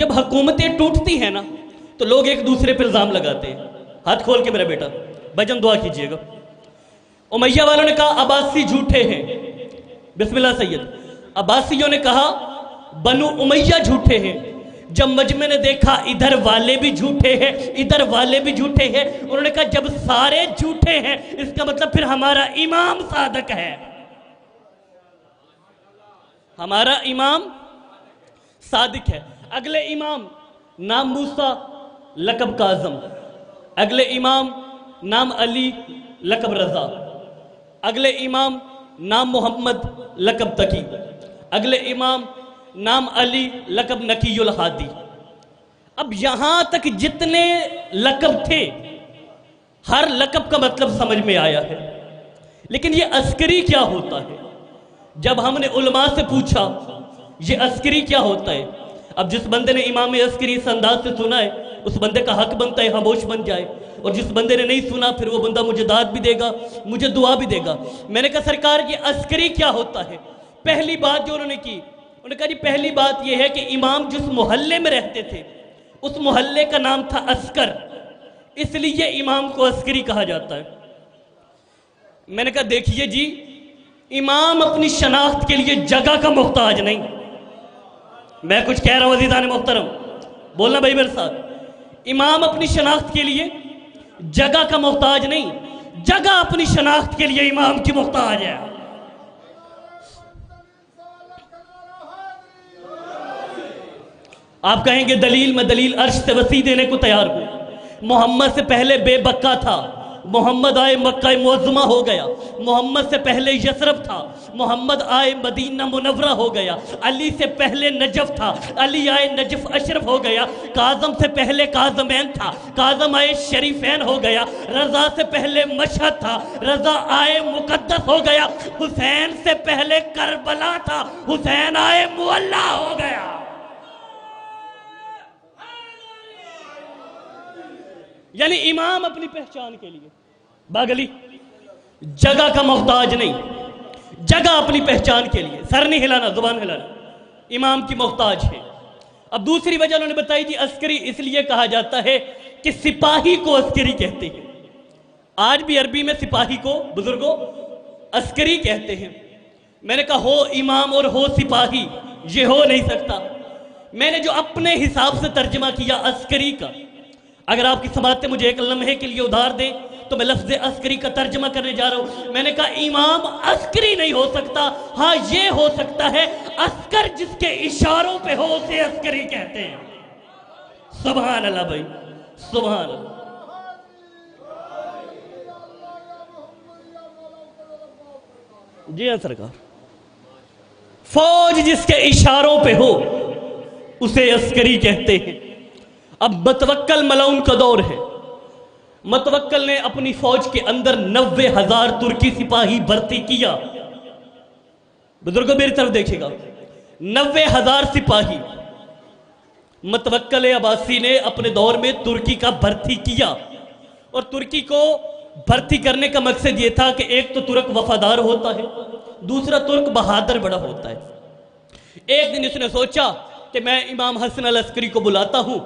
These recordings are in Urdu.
جب حکومتیں ٹوٹتی ہیں نا تو لوگ ایک دوسرے پر الزام لگاتے ہیں. ہاتھ کھول کے میرا بیٹا بھجن دعا کیجئے گا. امیہ والوں نے کہا عباسی جھوٹے ہیں. بسم اللہ سید. عباسیوں نے کہا بنو امیہ جھوٹے ہیں. جب مجمع نے دیکھا ادھر والے بھی جھوٹے ہیں ادھر والے بھی جھوٹے ہیں, انہوں نے کہا جب سارے جھوٹے ہیں اس کا مطلب پھر ہمارا امام صادق ہے. ہمارا امام صادق ہے. اگلے امام نام موسیٰ لقب کاظم, اگلے امام نام علی لقب رضا, اگلے امام نام محمد لقب تقی, اگلے امام نام علی لقب نقی الہادی. اب یہاں تک جتنے لقب تھے ہر لقب کا مطلب سمجھ میں آیا ہے, لیکن یہ عسکری کیا ہوتا ہے؟ جب ہم نے علماء سے پوچھا یہ عسکری کیا ہوتا ہے, اب جس بندے نے امام عسکری اس انداز سے سنا ہے اس بندے کا حق بنتا ہے خاموش بن جائے, اور جس بندے نے نہیں سنا پھر وہ بندہ مجھے داد بھی دے گا مجھے دعا بھی دے گا. میں نے کہا سرکار یہ عسکری کیا ہوتا ہے؟ پہلی بات جو انہوں نے کی, انہوں نے کہا جی پہلی بات یہ ہے کہ امام جس محلے میں رہتے تھے اس محلے کا نام تھا عسکر, اس لیے امام کو عسکری کہا جاتا ہے. میں نے کہا دیکھیے جی امام اپنی شناخت کے لیے جگہ کا محتاج نہیں. میں کچھ کہہ رہا ہوں عزیزان محترم, بولنا بھائی میرے ساتھ. امام اپنی شناخت کے لیے جگہ کا محتاج نہیں, جگہ اپنی شناخت کے لیے امام کی محتاج ہے. آپ کہیں گے دلیل, میں دلیل عرش سے وسیع دینے کو تیار ہوں. محمد سے پہلے بے بکہ تھا, محمد آئے مکہ معظمہ ہو گیا. محمد سے پہلے یثرب تھا, محمد آئے مدینہ منورہ ہو گیا. علی سے پہلے نجف تھا, علی آئے نجف اشرف ہو گیا. کاظم سے پہلے کاظمین تھا, کاظم آئے شریفین ہو گیا. رضا سے پہلے مشہد تھا, رضا آئے مقدس ہو گیا. حسین سے پہلے کربلا تھا, حسین آئے مولا ہو گیا. یعنی امام اپنی پہچان کے لیے باگلی جگہ کا محتاج نہیں, جگہ اپنی پہچان کے لیے. سر نہیں ہلانا, زبان ہلانا. امام کی محتاج ہے. اب دوسری وجہ انہوں نے بتائی جی عسکری اس لیے کہا جاتا ہے کہ سپاہی کو عسکری کہتے ہیں. آج بھی عربی میں سپاہی کو بزرگوں عسکری کہتے ہیں. میں نے کہا ہو امام اور ہو سپاہی یہ ہو نہیں سکتا. میں نے جو اپنے حساب سے ترجمہ کیا عسکری کا, اگر آپ کی سماعتیں مجھے ایک لمحے کے لیے ادھار دیں تو میں لفظ عسکری کا ترجمہ کرنے جا رہا ہوں. میں نے کہا امام عسکری نہیں ہو سکتا, ہاں یہ ہو سکتا ہے عسکر جس کے اشاروں پہ ہو اسے عسکری کہتے ہیں. سبحان اللہ بھائی, سبحان اللہ. جی ہاں سرکار, فوج جس کے اشاروں پہ ہو اسے عسکری کہتے ہیں. اب متوکل ملعون کا دور ہے. متوکل نے اپنی فوج کے اندر 90,000 ترکی سپاہی بھرتی کیا. بزرگوں میری طرف دیکھیں گا, 90,000 سپاہی متوکل عباسی نے اپنے دور میں ترکی کا بھرتی کیا. اور ترکی کو بھرتی کرنے کا مقصد یہ تھا کہ ایک تو ترک وفادار ہوتا ہے, دوسرا ترک بہادر بڑا ہوتا ہے. ایک دن اس نے سوچا کہ میں امام حسن العسکری کو بلاتا ہوں,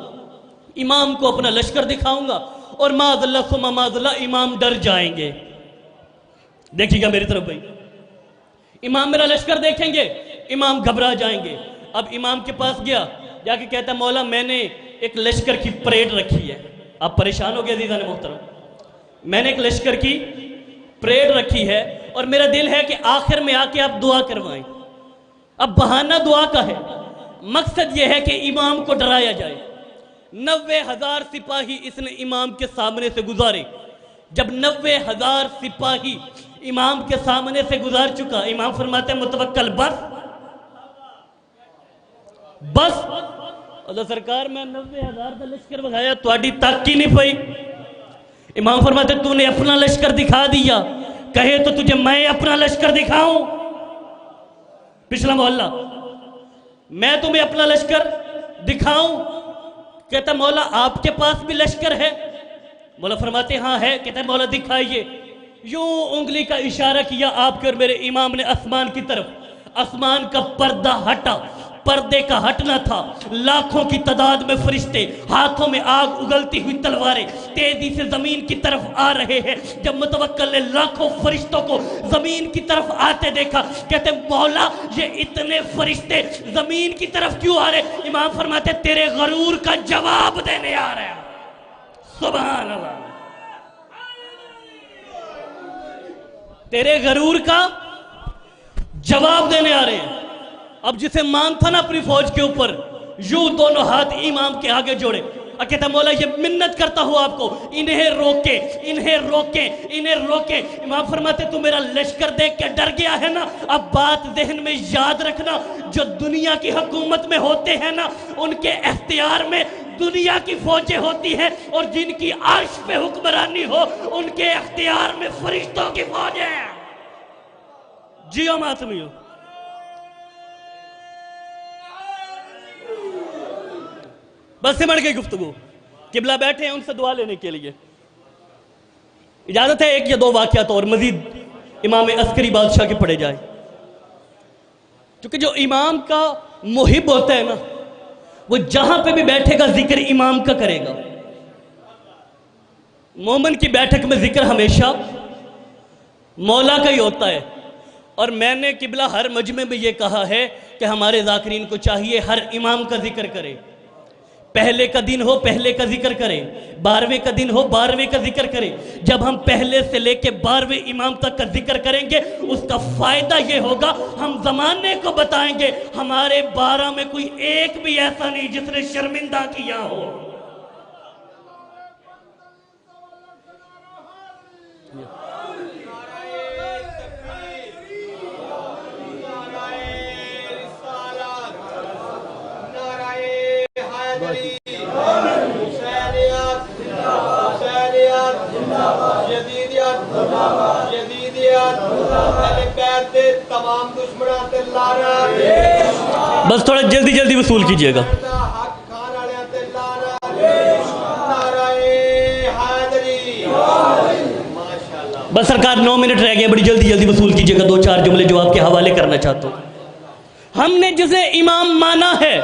امام کو اپنا لشکر دکھاؤں گا اور معاذ اللہ ثم معاذ اللہ امام ڈر جائیں گے. دیکھیے گا میری طرف بھائی, امام میرا لشکر دیکھیں گے امام گھبرا جائیں گے. اب امام کے پاس گیا, جا کے کہتا مولا میں نے ایک لشکر کی پریڈ رکھی ہے. آپ پریشان ہو گئے عزیزان محترم, میں نے ایک لشکر کی پریڈ رکھی ہے اور میرا دل ہے کہ آخر میں آ کے آپ دعا کروائیں. اب بہانہ دعا کا ہے, مقصد یہ ہے کہ امام کو ڈرایا جائے. 90,000 سپاہی اس نے امام کے سامنے سے گزارے. جب 90,000 سپاہی امام کے سامنے سے گزار چکا, امام فرماتے ہیں متوکل بس بس. اللہ سرکار میں 90,000 کا لشکر بغایا تواڈی تک ہی نہیں پئی. امام فرماتے تو نے اپنا لشکر دکھا دیا, کہے تو تجھے میں اپنا لشکر دکھاؤں. پچھلا محلہ, میں تمہیں اپنا لشکر دکھاؤں. کہتا مولا آپ کے پاس بھی لشکر ہے؟ مولا فرماتے ہاں ہے. کہتا ہے مولا دکھائیے. یوں انگلی کا اشارہ کیا آپ کے اور میرے امام نے آسمان کی طرف. آسمان کا پردہ ہٹا, پردے کا ہٹنا تھا، لاکھوں کی تعداد میں فرشتے، ہاتھوں میں آگ اگلتی ہوئی تلواریں تیزی سے زمین کی طرف آ رہے ہیں۔ جب متوکل نے لاکھوں فرشتوں کو زمین کی طرف آتے دیکھا، کہتے مولا یہ اتنے فرشتے زمین کی طرف کیوں آ رہے؟ امام فرماتے تیرے غرور کا جواب دینے آ رہے ہیں۔ سبحان اللہ، تیرے غرور کا جواب دینے آ رہے ہیں۔ اب جسے مان تھا نا اپنی فوج کے اوپر، یوں دونوں ہاتھ امام کے آگے جوڑے اور کہتا مولا یہ منت کرتا ہوں آپ کو، انہیں روکے، انہیں روکے، انہیں روکے۔ امام فرماتے تو میرا لشکر دیکھ کے ڈر گیا ہے نا، اب بات ذہن میں یاد رکھنا، جو دنیا کی حکومت میں ہوتے ہیں نا ان کے اختیار میں دنیا کی فوجیں ہوتی ہیں، اور جن کی عرش پہ حکمرانی ہو ان کے اختیار میں فرشتوں کی فوجیں ہیں۔ جیو ماتمیو، بس سمڑ گئی گفتگو۔ قبلہ بیٹھے ہیں ان سے دعا لینے کے لیے۔ اجازت ہے ایک یا دو واقعات اور مزید امام عسکری بادشاہ کے پڑھے جائے، کیونکہ جو امام کا محب ہوتا ہے نا وہ جہاں پہ بھی بیٹھے گا ذکر امام کا کرے گا۔ مومن کی بیٹھک میں ذکر ہمیشہ مولا کا ہی ہوتا ہے، اور میں نے قبلہ ہر مجمع میں یہ کہا ہے کہ ہمارے ذاکرین کو چاہیے ہر امام کا ذکر کرے۔ پہلے کا دن ہو پہلے کا ذکر کرے، 12ویں کا دن ہو 12ویں کا ذکر کرے۔ جب ہم پہلے سے لے کے 12ویں امام تک کا ذکر کریں گے اس کا فائدہ یہ ہوگا ہم زمانے کو بتائیں گے ہمارے 12 میں کوئی ایک بھی ایسا نہیں جس نے شرمندہ کیا ہو۔ بس تھوڑا جلدی جلدی وصول کیجئے گا۔ بس سرکار 9 منٹ رہ گئے، بڑی جلدی جلدی وصول کیجئے گا۔ 2-4 جملے جو آپ کے حوالے کرنا چاہتا ہوں۔ ہم نے جسے امام مانا ہے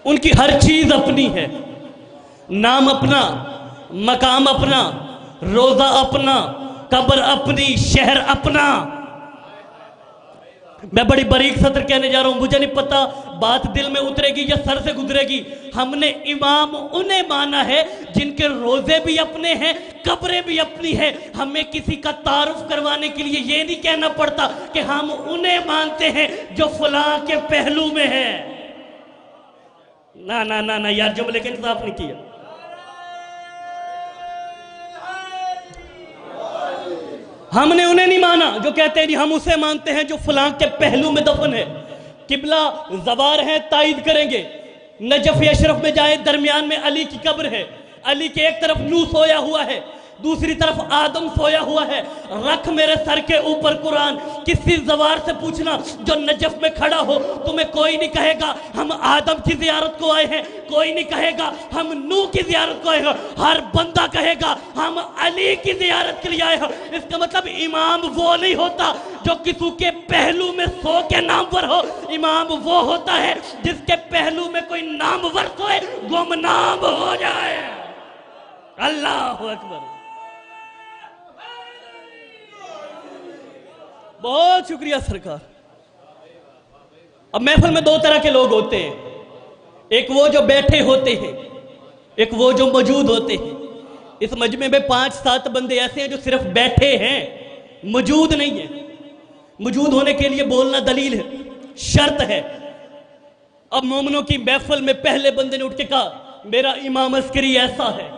ان کی ہر چیز اپنی ہے، نام اپنا، مقام اپنا، روزہ اپنا، قبر اپنی، شہر اپنا۔ میں بڑی باریک سطر کہنے جا رہا ہوں، مجھے نہیں پتا بات دل میں اترے گی یا سر سے گزرے گی۔ ہم نے امام انہیں مانا ہے جن کے روزے بھی اپنے ہیں، قبریں بھی اپنی ہیں۔ ہمیں کسی کا تعارف کروانے کے لیے یہ نہیں کہنا پڑتا کہ ہم انہیں مانتے ہیں جو فلاں کے پہلو میں ہیں۔ نا نا نا نا یار، جملے کا انصاف نہیں کیا۔ ہم نے انہیں نہیں مانا جو کہتے ہیں ہم اسے مانتے ہیں جو فلاں کے پہلو میں دفن ہے۔ قبلہ زوار ہیں، تائید کریں گے۔ نجف اشرف میں جائیں، درمیان میں علی کی قبر ہے۔ علی کے ایک طرف نوح سویا ہوا ہے، دوسری طرف آدم سویا ہوا ہے۔ رکھ میرے سر کے اوپر قرآن، کسی زوار سے پوچھنا جو نجف میں کھڑا ہو، تمہیں کوئی نہیں کہے گا ہم آدم کی زیارت کو آئے ہیں، کوئی نہیں کہے گا ہم نوح کی زیارت کو آئے ہیں۔ ہر بندہ کہے گا ہم علی کی زیارت کے لیے آئے ہیں۔ اس کا مطلب امام وہ نہیں ہوتا جو کسی کے پہلو میں سو کے نامور ہو، امام وہ ہوتا ہے جس کے پہلو میں کوئی نامور سوئے گمنام ہو جائے۔ اللہ اکبر، بہت شکریہ سرکار۔ اب محفل میں 2 طرح کے لوگ ہوتے ہیں، ایک وہ جو بیٹھے ہوتے ہیں، ایک وہ جو موجود ہوتے ہیں۔ اس مجمع میں 5-7 بندے ایسے ہیں جو صرف بیٹھے ہیں، موجود نہیں ہیں۔ موجود ہونے کے لیے بولنا دلیل ہے، شرط ہے۔ اب مومنوں کی محفل میں پہلے بندے نے اٹھ کے کہا میرا امام عسکری ایسا ہے،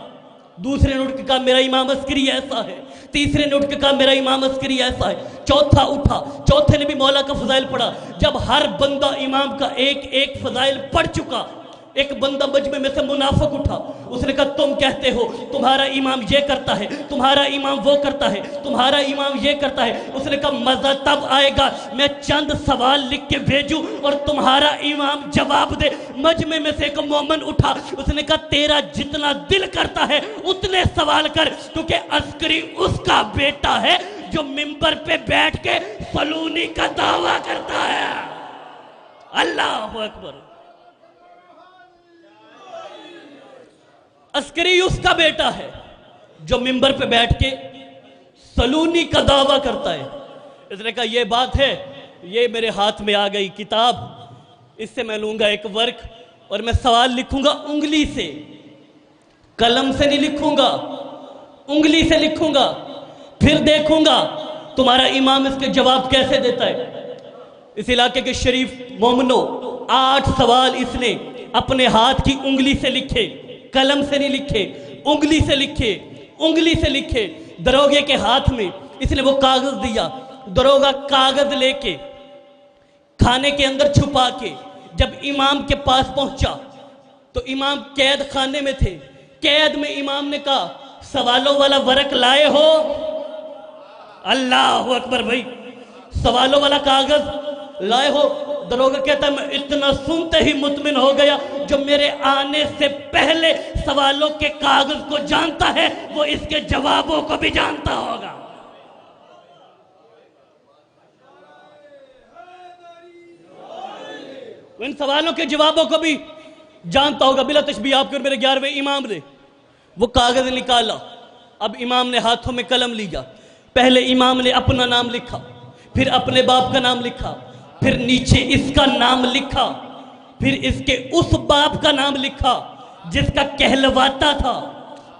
دوسرے نے اٹھ کے کہا میرا امام عسکری ایسا ہے، تیسرے نے اٹھ کے کہا میرا امام عسکری ایسا ہے، چوتھا اٹھا، چوتھے نے بھی مولا کا فضائل پڑھا۔ جب ہر بندہ امام کا ایک ایک فضائل پڑھ چکا، ایک بندہ مجمع میں سے منافق اٹھا، اس نے کہا تم کہتے ہو تمہارا امام یہ کرتا ہے، تمہارا امام وہ کرتا ہے، تمہارا امام یہ کرتا ہے۔ اس نے کہا مزہ تب آئے گا میں چند سوال لکھ کے بھیجوں اور تمہارا امام جواب دے۔ مجمع میں سے ایک مومن اٹھا، اس نے کہا تیرا جتنا دل کرتا ہے اتنے سوال کر، کیونکہ عسکری اس کا بیٹا ہے جو منبر پہ بیٹھ کے سلونی کا دعویٰ کرتا ہے۔ اللہ اکبر. عسکری اس کا بیٹا ہے جو منبر پہ بیٹھ کے سلونی کا دعویٰ کرتا ہے. اس نے کہا یہ بات ہے، یہ میرے ہاتھ میں آ گئی کتاب، اس سے میں لوں گا ایک ورک اور میں سوال لکھوں گا انگلی سے، قلم سے نہیں لکھوں گا، انگلی سے لکھوں گا، پھر دیکھوں گا تمہارا امام اس کے جواب کیسے دیتا ہے. اس علاقے کے شریف مومنو 8 سوال اس نے اپنے ہاتھ کی انگلی سے لکھے، قلم سے نہیں لکھے، انگلی سے لکھے، انگلی سے لکھے. دروگے کے ہاتھ میں اس نے وہ کاغذ دیا، دروگا کاغذ لے کے کھانے کے اندر چھپا کے جب امام کے پاس پہنچا تو امام قید خانے میں تھے. قید میں امام نے کہا سوالوں والا ورق لائے ہو؟ اللہ اکبر بھائی، سوالوں والا کاغذ لائے ہو؟ دروگا کہتا ہے میں اتنا سنتے ہی مطمئن ہو گیا، جو میرے آنے سے پہلے سوالوں کے کاغذ کو جانتا ہے وہ اس کے جوابوں کو بھی جانتا ہوگا. ان سوالوں کے جوابوں کو بھی جانتا ہوگا. بلا تشبیہ آپ کے اور میرے 11ویں امام نے وہ کاغذ نکالا. اب امام نے ہاتھوں میں قلم لیا. پہلے امام نے اپنا نام لکھا، پھر اپنے باپ کا نام لکھا، پھر نیچے اس کا نام لکھا، پھر اس کے اس باپ کا نام لکھا جس کا کہلواتا تھا،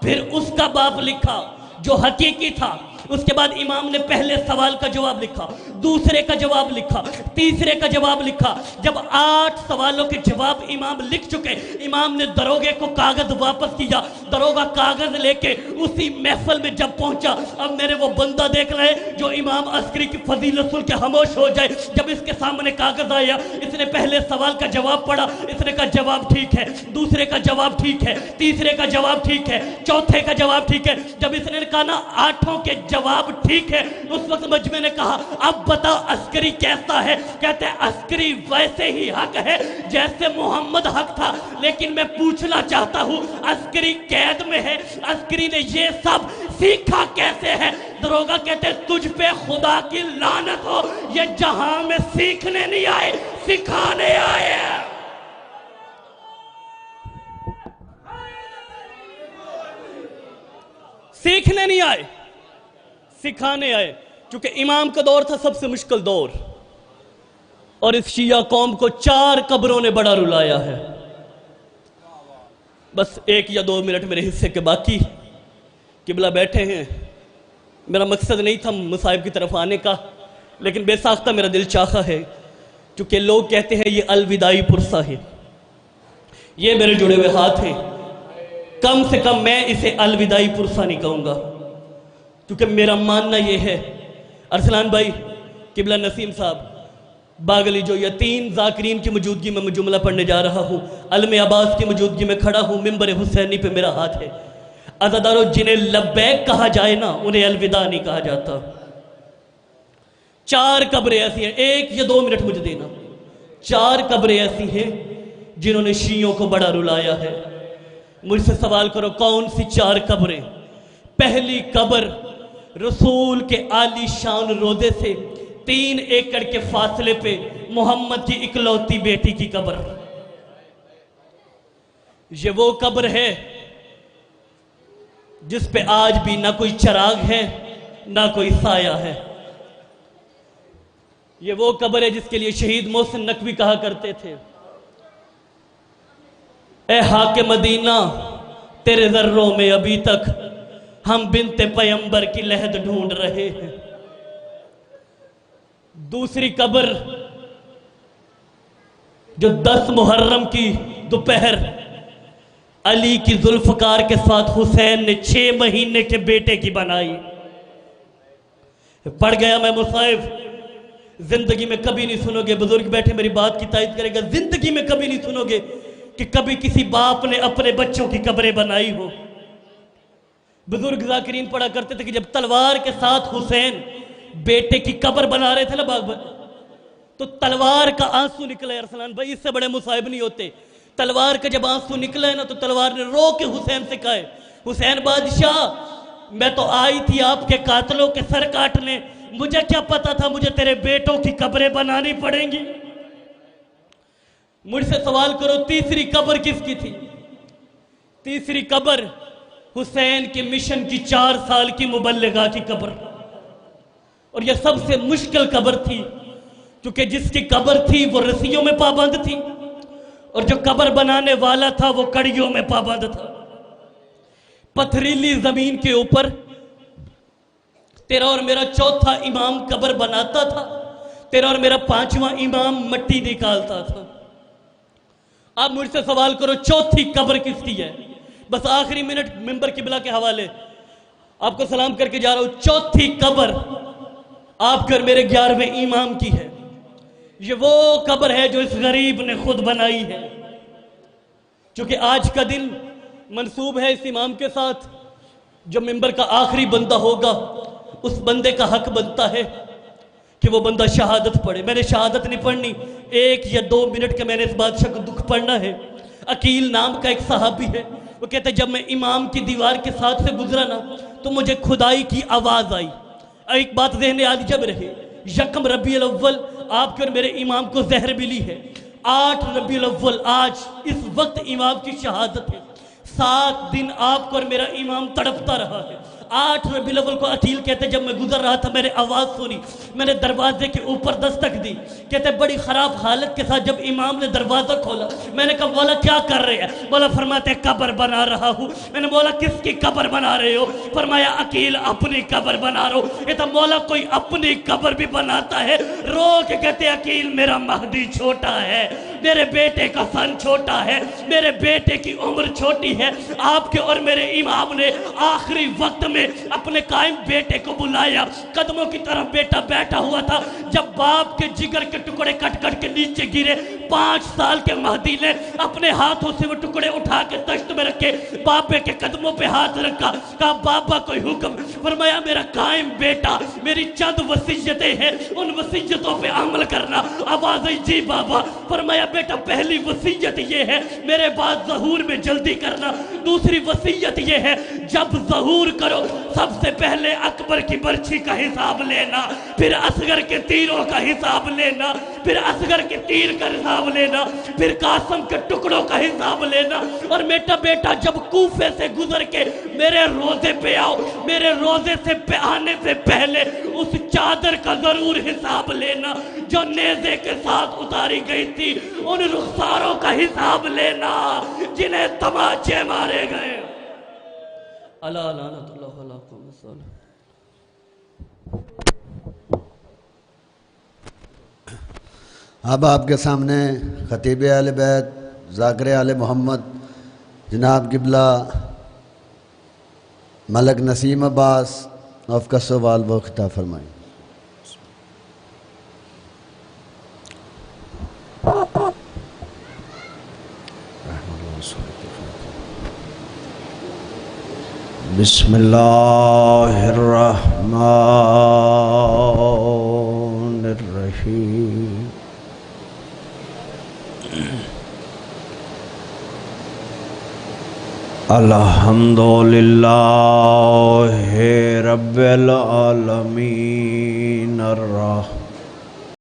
پھر اس کا باپ لکھا جو حقیقی تھا. اس کے بعد امام نے پہلے سوال کا جواب لکھا، دوسرے کا جواب لکھا، تیسرے کا جواب لکھا. جب 8 سوالوں کے جواب امام لکھ چکے، امام نے دروگے کو کاغذ واپس کیا. دروگا کاغذ لے کے اسی محفل میں جب پہنچا، اب میرے وہ بندہ دیکھ رہے جو امام عسکری کی فضیلت سن کے خاموش ہو جائے. جب اس کے سامنے کاغذ آیا، اس نے پہلے سوال کا جواب پڑھا، اس نے کہا جواب ٹھیک ہے، دوسرے کا جواب ٹھیک ہے، تیسرے کا جواب ٹھیک ہے، چوتھے کا جواب ٹھیک ہے. جب اس نے کہا نا 8 کے جواب ٹھیک ہے، اس وقت مجمع نے کہا اب بتا عسکری کیسا ہے؟ کہتے ہیں عسکری ویسے ہی حق ہے جیسے محمد حق تھا، لیکن میں پوچھنا چاہتا ہوں عسکری قید میں ہے، عسکری نے یہ سب سیکھا کیسے ہے؟ دروگا کہتے ہیں تجھ پہ خدا کی لعنت ہو، یہ جہاں میں سیکھنے نہیں آئے، سکھانے آئے ہیں. سیکھنے نہیں آئے، سکھانے آئے. چونکہ امام کا دور تھا سب سے مشکل دور، اور اس شیعہ قوم کو 4 قبروں نے بڑا رلایا ہے. بس 1 یا 2 منٹ میرے حصے کے باقی. قبلہ بیٹھے ہیں، میرا مقصد نہیں تھا مصائب کی طرف آنے کا، لیکن بے ساختہ میرا دل چاہا ہے. چونکہ لوگ کہتے ہیں یہ الوداعی پرسہ ہے، یہ میرے جڑے ہوئے ہاتھ ہیں، کم سے کم میں اسے الوداعی پرسہ نہیں کہوں گا، کیونکہ میرا ماننا یہ ہے. ارسلان بھائی، قبلہ نسیم صاحب، باغلی جو یا 3 ذاکرین کی موجودگی میں جملہ پڑھنے جا رہا ہوں، علم عباس کی موجودگی میں کھڑا ہوں، منبر حسینی پہ میرا ہاتھ ہے. عزادارو جنہیں لبیک کہا جائے نا انہیں الوداع نہیں کہا جاتا. 4 قبریں ایسی ہیں، 1 یا 2 منٹ مجھے دینا. 4 قبریں ایسی ہیں جنہوں نے شیعوں کو بڑا رلایا ہے. مجھ سے سوال کرو کون سی 4 قبریں؟ پہلی قبر رسول کے عالی شان روضے سے 3 ایکڑ کے فاصلے پہ محمد کی اکلوتی بیٹی کی قبر. یہ وہ قبر ہے جس پہ آج بھی نہ کوئی چراغ ہے نہ کوئی سایہ ہے. یہ وہ قبر ہے جس کے لیے شہید محسن نقوی کہا کرتے تھے اے حاکم مدینہ تیرے ذروں میں ابھی تک ہم بنت پیمبر کی لحد ڈھونڈ رہے ہیں. دوسری قبر جو 10 محرم کی دوپہر علی کی ذوالفقار کے ساتھ حسین نے 6 مہینے کے بیٹے کی بنائی. پڑھ گیا میں مصائب، زندگی میں کبھی نہیں سنو گے، بزرگ بیٹھے میری بات کی تائید کرے گا، زندگی میں کبھی نہیں سنو گے کہ کبھی کسی باپ نے اپنے بچوں کی قبریں بنائی ہو. بزرگ ذاکرین پڑھا کرتے تھے کہ جب تلوار کے ساتھ حسین بیٹے کی قبر بنا رہے تھے نا باغ بن، تو تلوار کا آنسو نکلا ہے. ارسلان بھائی اس سے بڑے مصائب نہیں ہوتے. تلوار کا جب آنسو نکلا ہے نا تو تلوار نے رو کے حسین سے کہا ہے حسین بادشاہ میں تو آئی تھی آپ کے قاتلوں کے سر کاٹنے، مجھے کیا پتا تھا مجھے تیرے بیٹوں کی قبریں بنانی پڑیں گی. مجھ سے سوال کرو تیسری قبر کس کی تھی؟ تیسری قبر حسین کے مشن کی 4 سال کی مبلغہ کی قبر، اور یہ سب سے مشکل قبر تھی، کیونکہ جس کی قبر تھی وہ رسیوں میں پابند تھی، اور جو قبر بنانے والا تھا وہ کڑیوں میں پابند تھا۔ پتھریلی زمین کے اوپر تیرا اور میرا چوتھا امام قبر بناتا تھا، تیرا اور میرا 5واں امام مٹی نکالتا تھا۔ آپ مجھ سے سوال کرو چوتھی قبر کس کی ہے؟ بس آخری منٹ ممبر قبلہ کے حوالے آپ کو سلام کر کے جا رہا ہوں، چوتھی قبر آپ کے اور میرے 11ویں امام کی ہے۔ یہ وہ قبر ہے جو اس غریب نے خود بنائی ہے، چونکہ آج کا دن منسوب ہے اس امام کے ساتھ، جو ممبر کا آخری بندہ ہوگا اس بندے کا حق بنتا ہے کہ وہ بندہ شہادت پڑھے۔ میں نے شہادت نہیں پڑھنی، 1 یا 2 منٹ کا میں نے اس بادشاہ کو دکھ پڑھنا ہے۔ عقیل نام کا ایک صحابی ہے، وہ کہتے ہیں جب میں امام کی دیوار کے ساتھ سے گزرا نا تو مجھے خدائی کی آواز آئی۔ ایک بات ذہن یاد جب رہے، یکم ربیع الاول آپ کے اور میرے امام کو زہر ملی ہے، 8 ربیع الاول آج اس وقت امام کی شہادت ہے، 7 دن آپ کو اور میرا امام تڑپتا رہا ہے۔ 8 ربیع الاول کو عقیل کہتے جب میں گزر رہا تھا میں نے آواز سنی، میں نے دروازے کے اوپر دستک دی، کہتے بڑی خراب حالت کے ساتھ جب امام نے دروازہ کھولا میں نے کہا مولا کیا کر رہے ہیں؟ مولا فرماتے قبر بنا رہا ہوں۔ میں نے مولا کس کی قبر بنا رہے ہو؟ فرمایا عقیل اپنی قبر بنا رہا ہوں۔ یہ تو مولا کوئی اپنی قبر بھی بناتا ہے؟ رو کے کہتے عقیل میرا مہدی چھوٹا ہے، میرے بیٹے کا سن چھوٹا ہے، میرے بیٹے کی عمر چھوٹی ہے۔ آپ کے اور میرے امام نے آخری وقت میں اپنے قائم بیٹے کو بلایا، قدموں کی طرف بیٹا بیٹھا ہوا تھا، جب باپ کے جگر کے ٹکڑے کٹ کٹ کے نیچے گرے 5 سال کے مہدی نے اپنے ہاتھوں سے وہ ٹکڑے اٹھا کے تشت میں رکھے، بابے کے قدموں پہ ہاتھ رکھا، کہا بابا کوئی حکم؟ فرمایا میرا قائم بیٹا میری چند وصیتیں ہیں ان وصیتوں پہ عمل کرنا۔ آواز آئی جی بابا۔ فرمایا بیٹا پہلی وصیت یہ ہے میرے بعد ظہور میں جلدی کرنا، دوسری وصیت یہ ہے جب ظہور کرو سب سے پہلے اکبر کی برچھی کا حساب لینا، پھر اصغر کے تیروں کا حساب لینا، پھر اصغر کے تیر کا حساب لینا، پھر قاسم کے ٹکڑوں کا حساب لینا، اور بیٹا جب کوفے سے گزر کے میرے روزے پہ آؤ، میرے روزے سے آنے سے پہلے اس چادر کا ضرور حساب لینا جو نیزے کے ساتھ اتاری گئی تھی، ان رخساروں کا حساب لینا جنہیں تماچے مارے گئے۔ اللہ لعنت اللہ علیہ وسلم۔ اب آپ کے سامنے خطیب اہل بیت ذاکر آل محمد جناب قبلہ ملک نسیم عباس آپ کا سوال و خطاب فرمائیں۔ بسم اللہ الرحمن الرحیم۔ الحمدللہ رب العالمین الرحمن